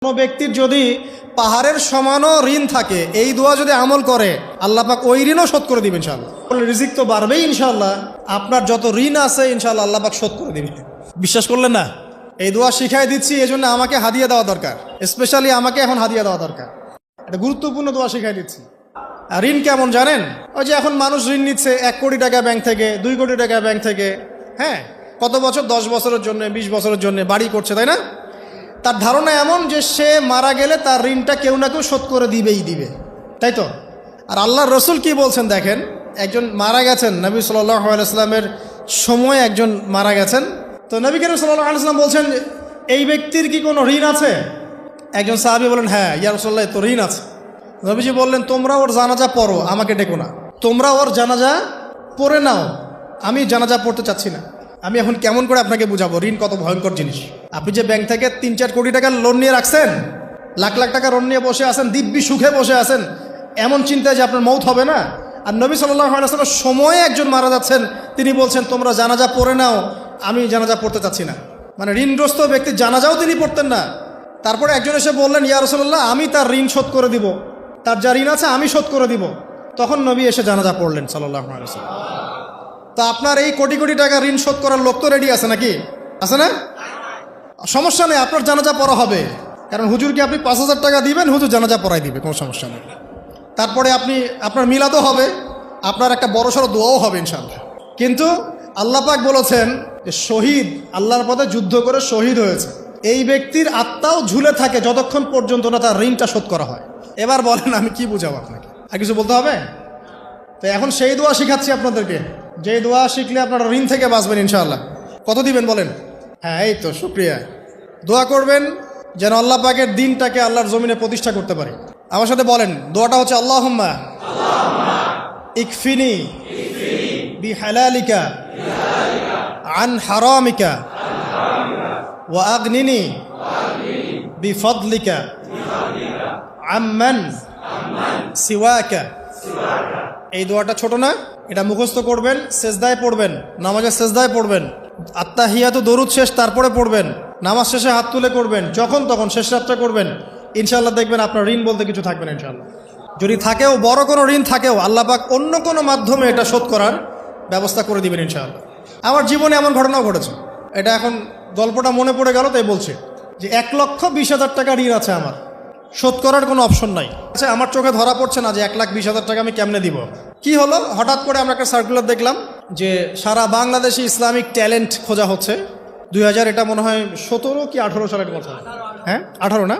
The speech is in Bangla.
কোনো ব্যক্তির যদি পাহাড়ের সমানও ঋণ থাকে, এই দোয়া যদি আমল করে আল্লাহ পাক ওই ঋণও শোধ করে দিবেন ইনশাআল্লাহ। রিজিক তো বাড়বেই ইনশাআল্লাহ, আপনার যত ঋণ আছে ইনশাআল্লাহ আল্লাহ পাক শোধ করে দিবেন। বিশ্বাস করলেন না? এই দোয়া শিখাই দিচ্ছি, এই জন্য আমাকে হাদিয়া দেওয়া দরকার, স্পেশালি আমাকে এখন হাদিয়া দেওয়া দরকার। এটা গুরুত্বপূর্ণ দোয়া শিখাই দিচ্ছি। আর ঋণ কেমন জানেন? ওই যে এখন মানুষ ঋণ নিচ্ছে 1 কোটি টাকা ব্যাংক থেকে, 2 কোটি টাকা ব্যাংক থেকে, হ্যাঁ, কত বছর, 10 বছরের জন্য, 20 বছরের জন্য বাড়ি করছে, তাই না? তার ধারণা এমন যে সে মারা গেলে তার ঋণটা কেউ না কেউ শোধ করে দিবে, তাই তো? আর আল্লাহর রসুল কি বলছেন দেখেন, একজন মারা গেছেন, নবী সাল্লাল্লাহু আলাইহি ওয়াসাল্লামের সময় একজন মারা গেছেন। তো নবী করিম সাল্লাল্লাহু আলাইহি ওয়াসাল্লাম বলছেন, এই ব্যক্তির কি কোনো ঋণ আছে? একজন সাহাবী বলেন, হ্যাঁ ইয়া রাসূলুল্লাহ, তো ঋণ আছে। নবীজি বললেন, তোমরা ওর জানাজা পড়ো, আমাকে ডেকো না। তোমরা ওর জানাজা পড়ে নাও, আমি জানাজা পড়তে চাচ্ছি না। আমি এখন কেমন করে আপনাকে বুঝাবো ঋণ কত ভয়ঙ্কর জিনিস। আপনি যে ব্যাংক থেকে 3-4 কোটি টাকার লোন নিয়ে রাখছেন, লাখ লাখ টাকা লোন নিয়ে বসে আছেন, দিব্যি সুখে বসে আছেন, এমন চিন্তায় যে আপনার মৌত হবে না। আর নবী সাল্লাল্লাহু আলাইহি ওয়াসাল্লামের সময়ে একজন মারা যাচ্ছেন, তিনি বলছেন তোমরা জানাজা পড়ে নাও, আমি জানাজা পড়তে চাচ্ছি না। মানে ঋণগ্রস্ত ব্যক্তির জানাজাও তিনি পড়তেন না। তারপরে একজন এসে বললেন, ইয়া রাসূলুল্লাহ, আমি তার ঋণ শোধ করে দিব, তার যা ঋণ আছে আমি শোধ করে দিব। তখন নবী এসে জানাজা পড়লেন সাল্লাল্লাহু আলাইহি ওয়াসাল্লাম। তা আপনার এই কোটি কোটি টাকা ঋণ শোধ করার লোক তো রেডি আছে নাকি? আছে না? সমস্যা নেই, আপনার জানাজা পড়া হবে। কারণ হুজুরকে আপনি 5,000 টাকা দিবেন, হুজুর জানাজা পড়াই দিবে, কোনো সমস্যা নেই। তারপরে আপনার মিলাদও হবে, আপনার একটা বড়সড় দোয়াও হবে ইনশাআল্লাহ। কিন্তু আল্লাহ পাক বলেছেন যে শহীদ, আল্লাহর পথে যুদ্ধ করে শহীদ হয়েছে, এই ব্যক্তির আত্মাও ঝুলে থাকে যতক্ষণ পর্যন্ত না তার ঋণটা শোধ করা হয়। এবার বলেন আমি কি বুঝাবো আপনাকে? আর কিছু বলতে হবে? তো এখন সেই দোয়া শিখাচ্ছি আপনাদেরকে, যে দোয়া শিখলে আপনারা ঋণ থেকে বাঁচবেন ইনশাআল্লাহ। কত দিবেন বলেন? হ্যাঁ, এই তো, শুকরিয়া। দোয়া করবেন যেন আল্লাহ পাকের দিনটাকে আল্লাহর জমিনে প্রতিষ্ঠা করতে পারি। আমার সাথে বলেন, দোয়াটা হচ্ছে আল্লাহুম্মা ইকফিনি বিহালালিকা আন হারামিকা ওয়া আগনিনি বিফদলিকা আম্মান সিওয়াকা। এই দোয়াটা ছোট না, এটা মুখস্থ করবেন, সেজদায় পড়বেন, নামাজের সেজদায় পড়বেন, আত্তাহিয়াতু দরুদ শেষ তারপরে পড়বেন, নামাজ শেষে হাত তুলে করবেন, যখন তখন শেষ রাতটা করবেন। ইনশাআল্লাহ দেখবেন আপনার ঋণ বলতে কিছু থাকবে না ইনশাআল্লাহ। যদি থাকেও, বড় কোনো ঋণ থাকেও, আল্লাহ পাক অন্য কোনো মাধ্যমে এটা শোধ করার ব্যবস্থা করে দিবেন ইনশাআল্লাহ। আমার জীবনে এমন ঘটনাও ঘটেছে, এটা এখন গল্পটা মনে পড়ে গেল তাই বলছে, যে 1,20,000 টাকা ঋণ আছে আমার, শোধ করার কোনো অপশন নাই। আচ্ছা, আমার চোখে ধরা পড়ছে না যে 1,20,000 টাকা আমি কেমনে দিব। কি হলো, হঠাৎ করে আমরা একটা সার্কুলার দেখলাম যে সারা বাংলাদেশে ইসলামিক ট্যালেন্ট খোঁজা হচ্ছে। 2000 এটা মনে হয় 17 কি 18 সালের কথা, হ্যাঁ 18 না?